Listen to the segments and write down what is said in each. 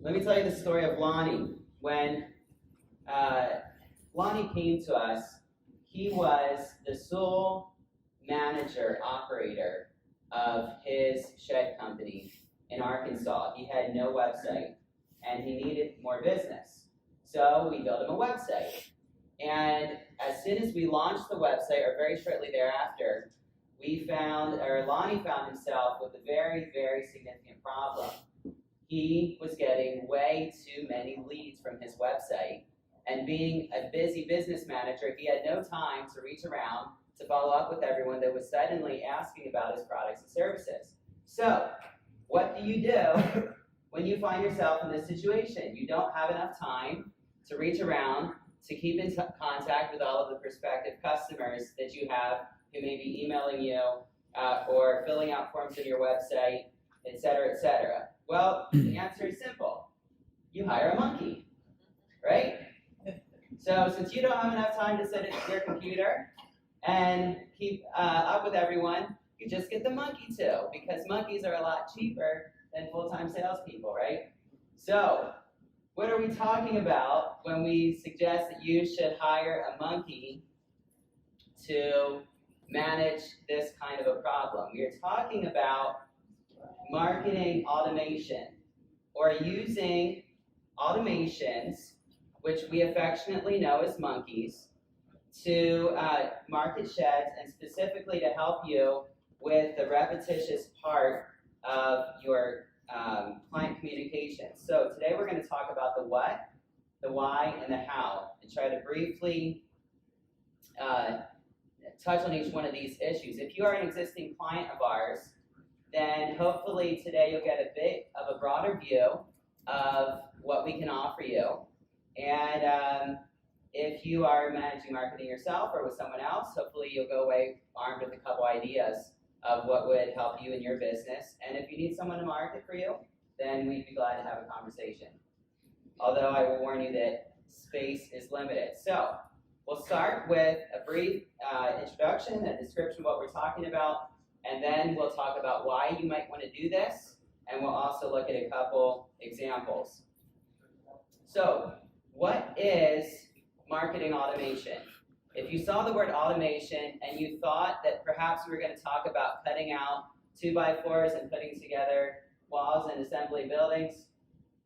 Let me tell you the story of Lonnie. When Lonnie came to us, he was the sole manager, operator of his shed company in Arkansas. He had no website, and he needed more business. So we built him a website. And as soon as we launched the website, or very shortly thereafter, Lonnie found himself with a very, very significant problem. He was getting way too many leads from his website, and being a busy business manager, he had no time to reach around to follow up with everyone that was suddenly asking about his products and services. So, what do you do when you find yourself in this situation? You don't have enough time to reach around, to keep in contact with all of the prospective customers that you have who may be emailing you or filling out forms on your website, et cetera, et cetera. Well, the answer is simple. You hire a monkey, right? So since you don't have enough time to sit at your computer and keep up with everyone, you just get the monkey too, because monkeys are a lot cheaper than full-time salespeople, right? So what are we talking about when we suggest that you should hire a monkey to manage this kind of a problem? We are talking about marketing automation, or using automations, which we affectionately know as monkeys, to market sheds and specifically to help you with the repetitious part of your client communication. So today we're going to talk about the what, the why, and the how, and try to briefly touch on each one of these issues. If you are an existing client of ours, then hopefully today you'll get a bit of a broader view of what we can offer you. And if you are managing marketing yourself or with someone else, hopefully you'll go away armed with a couple ideas of what would help you in your business. And if you need someone to market for you, then we'd be glad to have a conversation. Although I will warn you that space is limited. So we'll start with a brief introduction, a description of what we're talking about, and then we'll talk about why you might want to do this, and we'll also look at a couple examples. So, what is marketing automation? If you saw the word automation and you thought that perhaps we were going to talk about cutting out 2x4s and putting together walls and assembly buildings,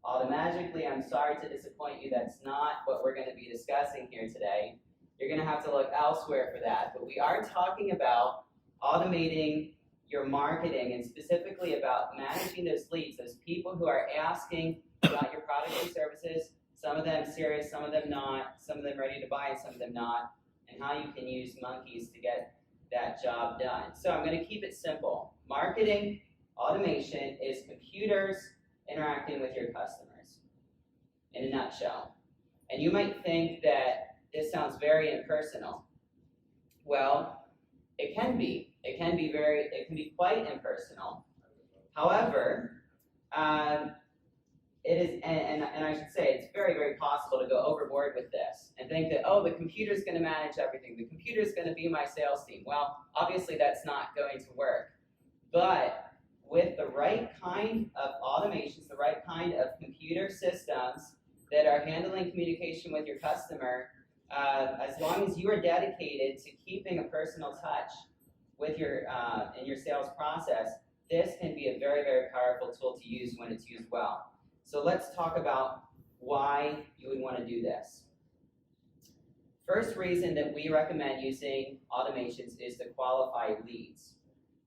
automatically, I'm sorry to disappoint you, that's not what we're going to be discussing here today. You're going to have to look elsewhere for that. But we are talking about automating your marketing, and specifically about managing those leads, those people who are asking about your products and services, some of them serious, some of them not, some of them ready to buy and some of them not, and how you can use monkeys to get that job done. So I'm going to keep it simple. Marketing automation is computers interacting with your customers, in a nutshell. And you might think that this sounds very impersonal. Well, it can be. It can be quite impersonal. However, it is, and I should say, it's very, very possible to go overboard with this and think that, oh, the computer's going to manage everything. The computer's going to be my sales team. Well, obviously that's not going to work. But with the right kind of automations, the right kind of computer systems that are handling communication with your customer, as long as you are dedicated to keeping a personal touch with your in your sales process, this can be a very, very powerful tool to use when it's used well. So let's talk about why you would want to do this. First reason that we recommend using automations is to qualify leads.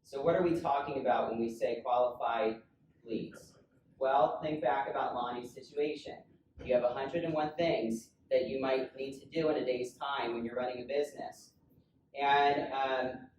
So what are we talking about when we say qualified leads? Well, think back about Lonnie's situation. You have 101 things that you might need to do in a day's time when you're running a business. And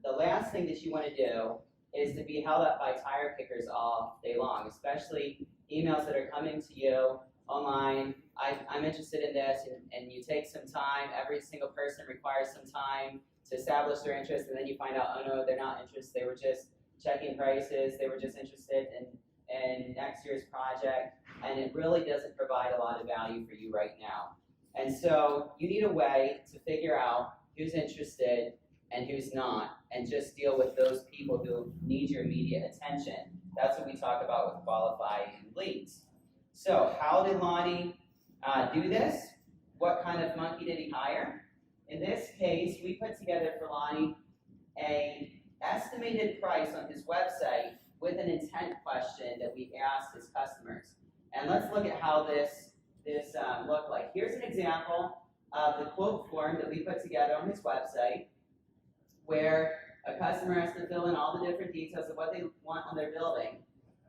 the last thing that you want to do is to be held up by tire kickers all day long, especially emails that are coming to you online. I'm interested in this, and you take some time. Every single person requires some time to establish their interest, and then you find out, oh no, they're not interested. They were just checking prices. They were just interested in next year's project, and it really doesn't provide a lot of value for you right now. And so you need a way to figure out who's interested and who's not, and just deal with those people who need your immediate attention. That's what we talk about with qualified leads. So how did Lonnie do this? What kind of monkey did he hire? In this case, we put together for Lonnie an estimated price on his website with an intent question that we asked his customers. And let's look at how this looked like. Here's an example of the quote form that we put together on his website, where a customer has to fill in all the different details of what they want on their building.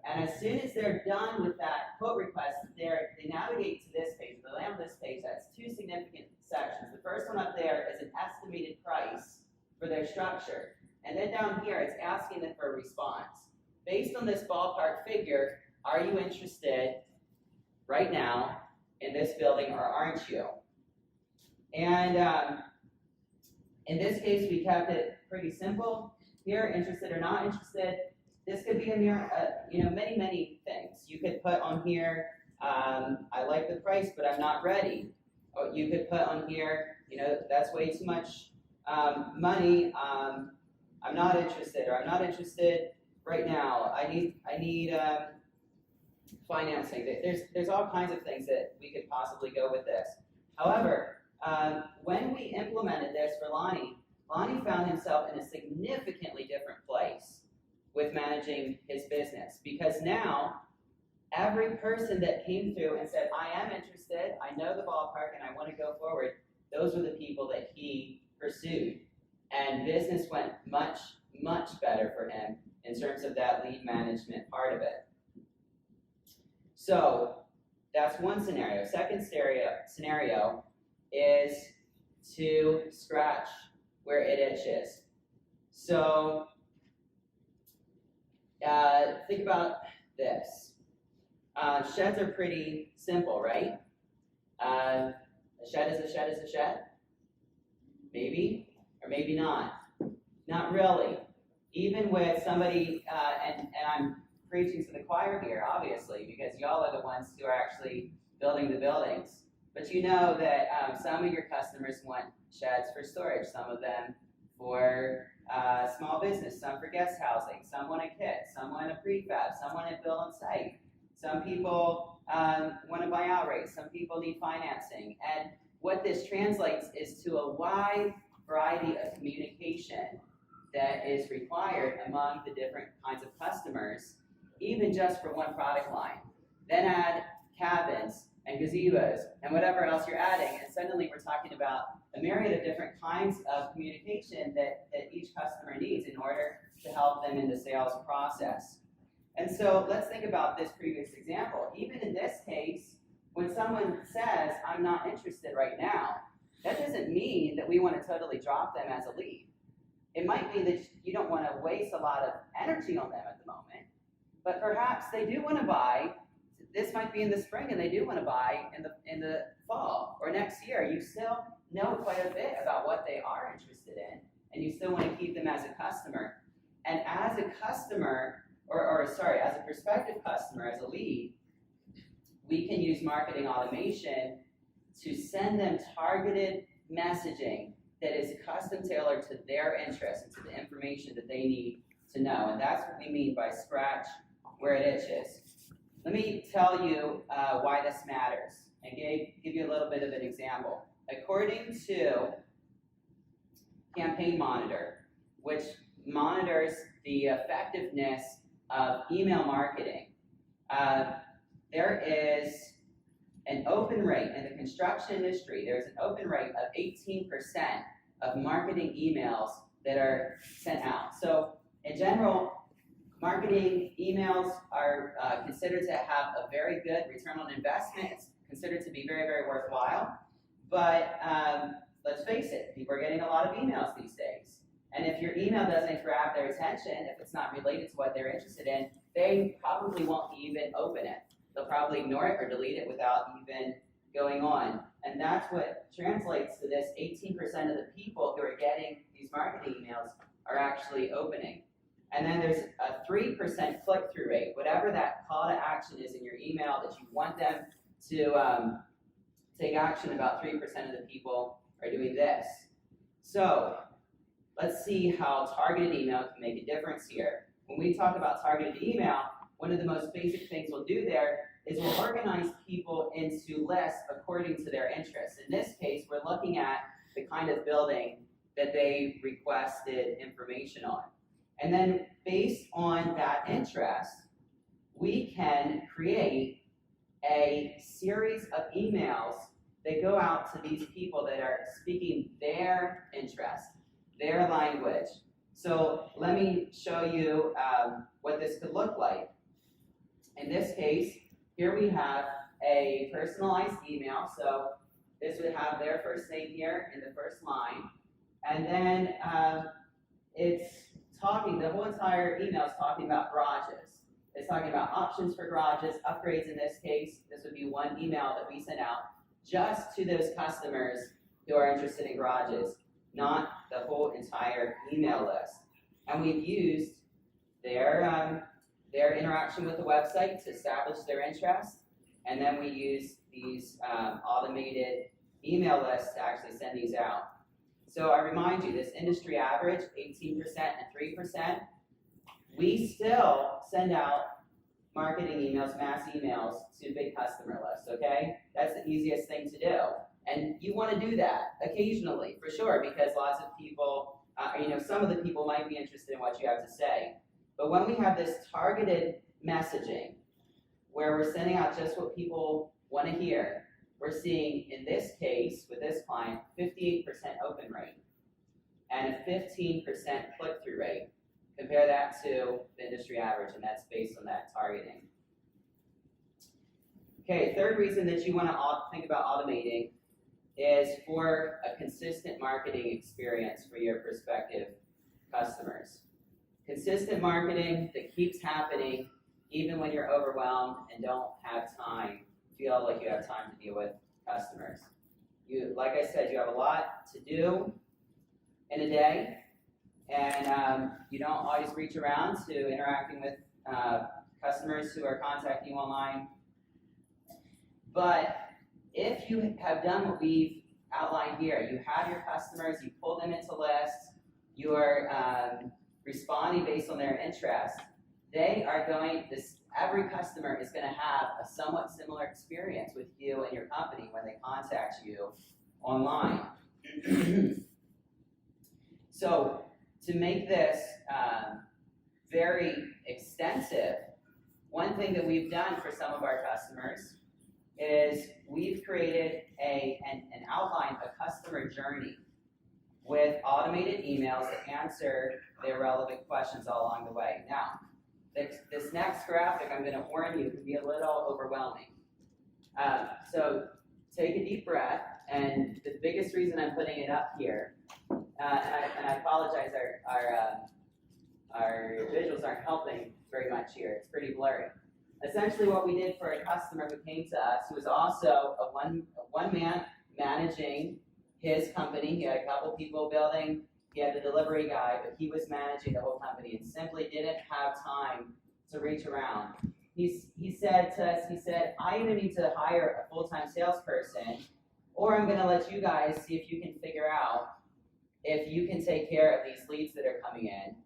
And as soon as they're done with that quote request, they navigate to this page. They land on this page. That's two significant sections. The first one up there is an estimated price for their structure. And then down here, it's asking them for a response. Based on this ballpark figure, are you interested right now in this building or aren't you? And in this case, we kept it pretty simple. Here, interested or not interested. This could be a many, many things. You could put on here, I like the price, but I'm not ready. Or you could put on here, that's way too much money. I'm not interested, or I'm not interested right now. I need financing. There's all kinds of things that we could possibly go with this. However, when we implemented this for Lonnie found himself in a significantly different place with managing his business, because now every person that came through and said, I am interested, I know the ballpark, and I want to go forward, those were the people that he pursued. And business went much, much better for him in terms of that lead management part of it. So that's one scenario. Second scenario is to scratch where it itches. So think about this. Sheds are pretty simple, right? A shed is a shed is a shed. Maybe, or maybe not. Not really. Even with somebody, and I'm preaching to the choir here, obviously, because y'all are the ones who are actually building the buildings. But you know that some of your customers want sheds for storage, some of them for small business, some for guest housing, some want a kit, some want a prefab, some want it built on site. Some people want to buy outright, some people need financing. And what this translates is to a wide variety of communication that is required among the different kinds of customers, even just for one product line. Then add cabins and gazebos and whatever else you're adding, and suddenly we're talking about a myriad of different kinds of communication that each customer needs in order to help them in the sales process. And so let's think about this previous example. Even in this case, when someone says, I'm not interested right now, that doesn't mean that we want to totally drop them as a lead. It might mean that you don't want to waste a lot of energy on them at the moment, but perhaps they do want to buy. This might be in the spring and they do want to buy in the fall or next year. You still know quite a bit about what they are interested in, and you still want to keep them as a customer. And as a customer, as a prospective customer, as a lead, we can use marketing automation to send them targeted messaging that is custom tailored to their interests and to the information that they need to know. And that's what we mean by scratch where it itches. Let me tell you why this matters and give you a little bit of an example. According to Campaign Monitor, which monitors the effectiveness of email marketing, there is an open rate in the construction industry. There's an open rate of 18% of marketing emails that are sent out. So in general, marketing emails are considered to have a very good return on investment. It's considered to be very, very worthwhile. But let's face it, people are getting a lot of emails these days. And if your email doesn't grab their attention, if it's not related to what they're interested in, they probably won't even open it. They'll probably ignore it or delete it without even going on. And that's what translates to this 18% of the people who are getting these marketing emails are actually opening. And then there's a 3% click-through rate, whatever that call to action is in your email that you want them to take action. About 3% of the people are doing this. So let's see how targeted email can make a difference here. When we talk about targeted email, one of the most basic things we'll do there is we'll organize people into lists according to their interests. In this case, we're looking at the kind of building that they requested information on. And then based on that interest, we can create a series of emails that go out to these people that are speaking their interest, their language. So let me show you what this could look like. In this case, here we have a personalized email. So this would have their first name here in the first line. And then it's talking, the whole entire email is talking about garages. It's talking about options for garages, upgrades in this case. This would be one email that we send out just to those customers who are interested in garages, not the whole entire email list. And we've used their interaction with the website to establish their interest, and then we use these automated email lists to actually send these out. So I remind you, this industry average, 18% and 3%, we still send out marketing emails, mass emails to big customer lists, okay? That's the easiest thing to do. And you want to do that occasionally, for sure, because lots of people, some of the people might be interested in what you have to say. But when we have this targeted messaging, where we're sending out just what people want to hear, we're seeing, in this case, with this client, 58% open rate and a 15% click-through rate. Compare that to the industry average, and that's based on that targeting. Okay, third reason that you want to think about automating is for a consistent marketing experience for your prospective customers. Consistent marketing that keeps happening even when you're overwhelmed and don't have time, feel like you have time to deal with customers. Like I said, you have a lot to do in a day, and you don't always reach around to interacting with customers who are contacting you online. But if you have done what we've outlined here, you have your customers, you pull them into lists, you are responding based on their interest, every customer is going to have a somewhat similar experience with you and your company when they contact you online. So to make this very extensive, one thing that we've done for some of our customers is we've created an outline, a customer journey with automated emails that answer their relevant questions all along the way. Now, this next graphic, I'm going to warn you, can be a little overwhelming. So take a deep breath, and the biggest reason I'm putting it up here, and I apologize, our visuals aren't helping very much here. It's pretty blurry. Essentially what we did for a customer who came to us, who was also a one man managing his company. He had a couple people building, he had the delivery guy, but he was managing the whole company and simply didn't have time to reach around. He said to us, I either need to hire a full-time salesperson, or I'm going to let you guys see if you can figure out if you can take care of these leads that are coming in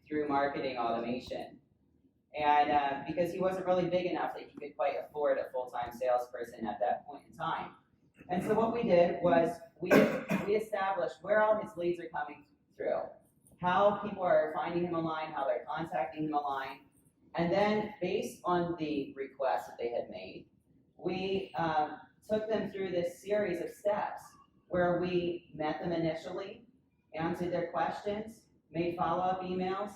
through marketing automation. And because he wasn't really big enough that he could quite afford a full-time salesperson at that point in time. And so what we did was we established where all his leads are coming through, how people are finding him online, how they're contacting him online, and then based on the requests that they had made, we took them through this series of steps where we met them initially, answered their questions, made follow-up emails,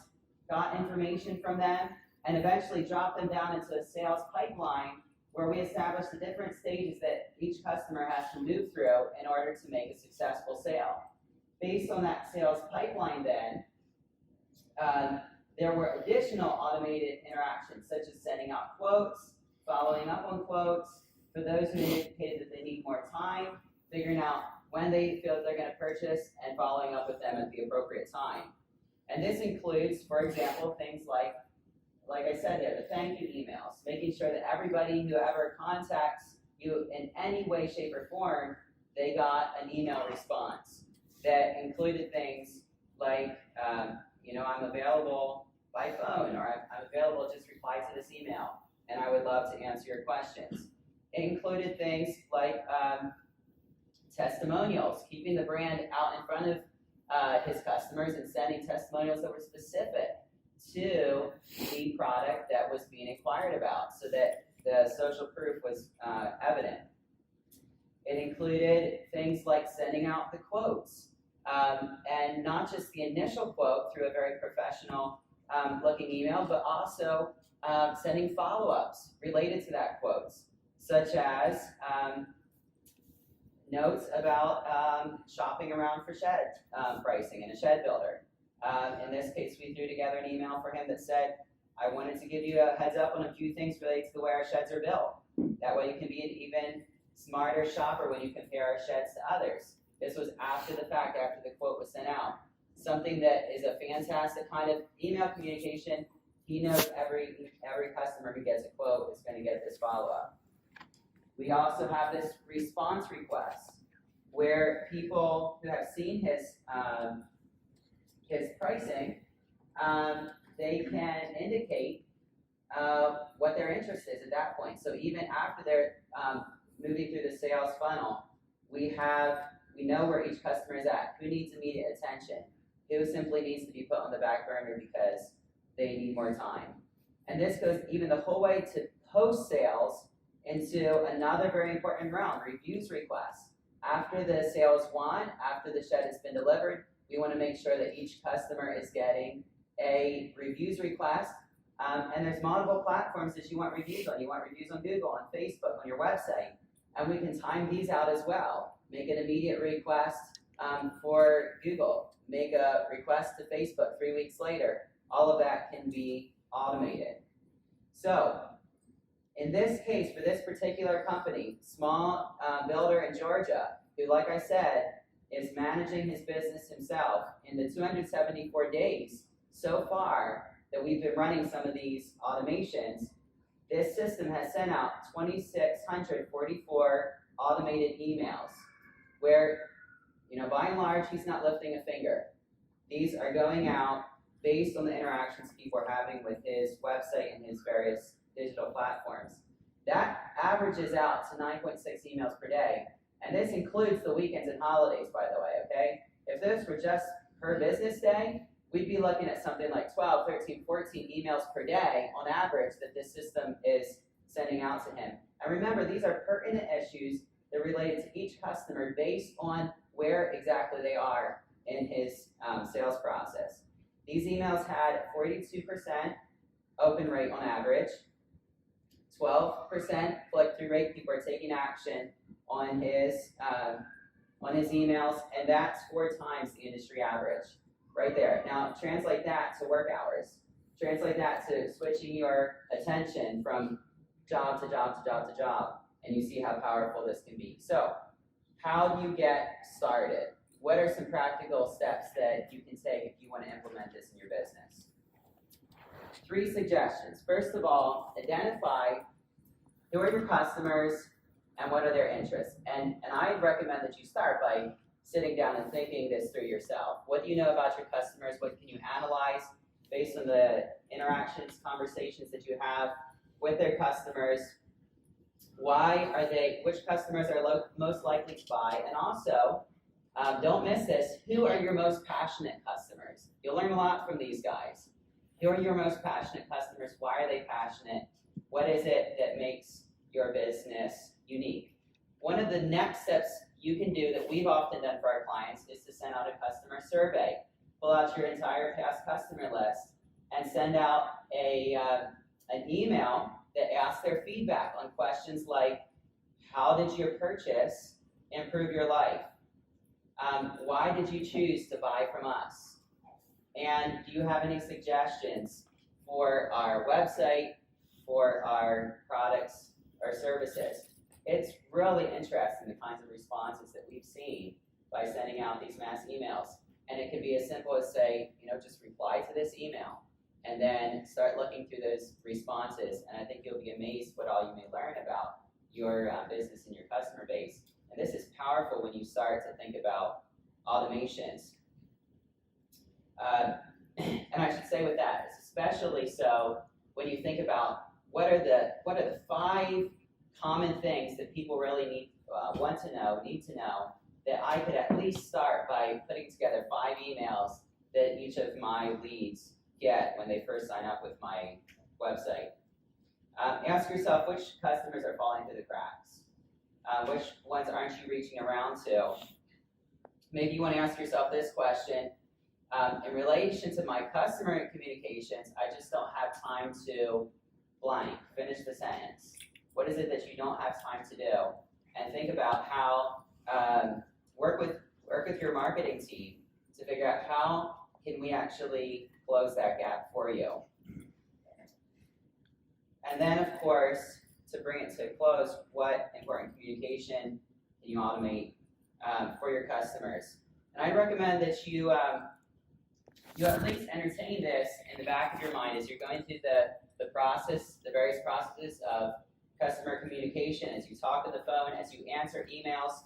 got information from them, and eventually dropped them down into a sales pipeline where we established the different stages that each customer has to move through in order to make a successful sale. Based on that sales pipeline then, there were additional automated interactions, such as sending out quotes, following up on quotes, for those who indicated that they need more time, figuring out when they feel they're going to purchase, and following up with them at the appropriate time. And this includes, for example, things like I said there, the thank you emails, making sure that everybody who ever contacts you in any way, shape, or form, they got an email response that included things like, I'm available by phone, or I'm available, just reply to this email. and I would love to answer your questions. It included things like testimonials, keeping the brand out in front of his customers and sending testimonials that were specific to the product that was being inquired about so that the social proof was evident. It included things like sending out the quotes, and not just the initial quote through a very professional looking email, but also sending follow-ups related to that quotes, such as notes about shopping around for shed pricing in a shed builder. In this case, we threw together an email for him that said, I wanted to give you a heads up on a few things related to the way our sheds are built. That way you can be an even smarter shopper when you compare our sheds to others. This was after the fact, after the quote was sent out. Something that is a fantastic kind of email communication. He knows every customer who gets a quote is going to get this follow-up. We also have this response request where people who have seen his pricing, they can indicate what their interest is at that point. So even after they're moving through the sales funnel, we know where each customer is at, who needs immediate attention, who simply needs to be put on the back burner because they need more time. And this goes even the whole way to post-sales into another very important realm, reviews requests. After the sales won, after the shed has been delivered, we want to make sure that each customer is getting a reviews request. And there's multiple platforms that you want reviews on. You want reviews on Google, on Facebook, on your website. And we can time these out as well. Make an immediate request for Google. Make a request to Facebook 3 weeks later. All of that can be automated. So, in this case, for this particular company, small builder in Georgia, who, like I said, is managing his business himself, in the 274 days so far that we've been running some of these automations, this system has sent out 2,644 automated emails where, by and large, he's not lifting a finger. These are going out based on the interactions people are having with his website and his various digital platforms. That averages out to 9.6 emails per day, and this includes the weekends and holidays, by the way, okay? If this were just per business day, we'd be looking at something like 12, 13, 14 emails per day on average that this system is sending out to him. And remember, these are pertinent issues that are related to each customer based on where exactly they are in his sales process. These emails had 42% open rate on average, 12% click-through rate. People are taking action on his emails, and that's 4 times the industry average. Right there. Now translate that to work hours. Translate that to switching your attention from job to job to job to job, and you see how powerful this can be. So, how do you get started? What are some practical steps that you can take if you want to implement this in your business? 3 suggestions. First of all, identify who are your customers and what are their interests. And I recommend that you start by sitting down and thinking this through yourself. What do you know about your customers? What can you analyze based on the interactions, conversations that you have with their customers? Which customers are most likely to buy? And also, don't miss this, who are your most passionate customers? You'll learn a lot from these guys. Who are your most passionate customers? Why are they passionate? What is it that makes your business unique? One of the next steps you can do that we've often done for our clients is to send out a customer survey. Pull out your entire past customer list and send out an email that asks their feedback on questions like, how did your purchase improve your life? Why did you choose to buy from us? And do you have any suggestions for our website, for our products or services? It's really interesting the kinds of responses that we've seen by sending out these mass emails. And it can be as simple as say, just reply to this email and then start looking through those responses. And I think you'll be amazed what all you may learn about your business and your customer base. And this is powerful when you start to think about automations. And I should say with that, it's especially so when you think about what are the 5 common things that people really need to know that I could at least start by putting together 5 emails that each of my leads get when they first sign up with my website. Ask yourself which customers are falling through the cracks. Which ones aren't you reaching around to? Maybe you want to ask yourself this question. In relation to my customer communications, I just don't have time to blank, finish the sentence. What is it that you don't have time to do? And think about how, work with your marketing team to figure out how can we actually close that gap for you. And then, of course, to bring it to a close, what important communication can you automate for your customers? And I recommend that you at least entertain this in the back of your mind as you're going through the various processes of customer communication, as you talk on the phone, as you answer emails.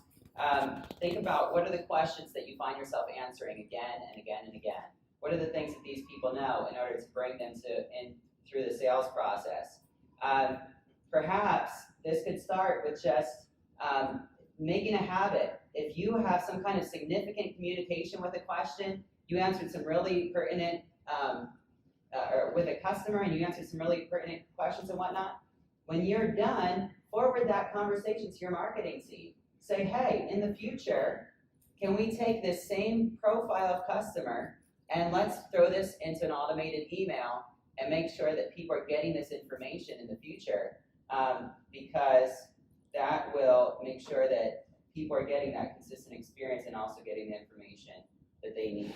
Think about what are the questions that you find yourself answering again and again and again. What are the things that these people know in order to bring them in through the sales process? Perhaps this could start with just making a habit. If you have some kind of significant communication with a question, you answered some really pertinent, or with a customer, and you answered some really pertinent questions and whatnot. When you're done, forward that conversation to your marketing team. Say, hey, in the future, can we take this same profile of customer and let's throw this into an automated email and make sure that people are getting this information in the future, because that will make sure that people are getting that consistent experience and also getting the information that they need.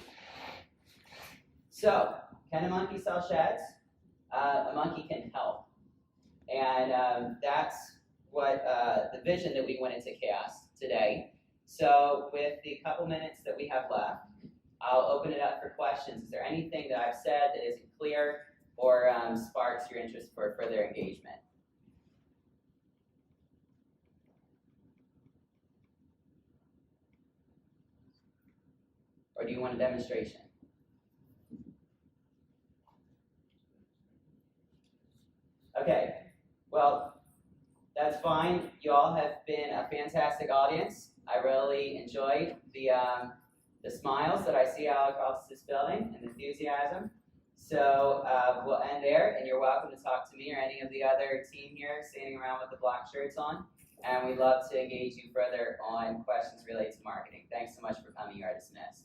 So, can a monkey sell sheds? A monkey can help. And that's what the vision that we wanted to cast today. So with the couple minutes that we have left, I'll open it up for questions. Is there anything that I've said that isn't clear or sparks your interest for further engagement? Or do you want a demonstration? Okay, well, that's fine. You all have been a fantastic audience. I really enjoyed the smiles that I see all across this building and the enthusiasm. So we'll end there, and you're welcome to talk to me or any of the other team here standing around with the black shirts on. And we'd love to engage you further on questions related to marketing. Thanks so much for coming. You are dismissed.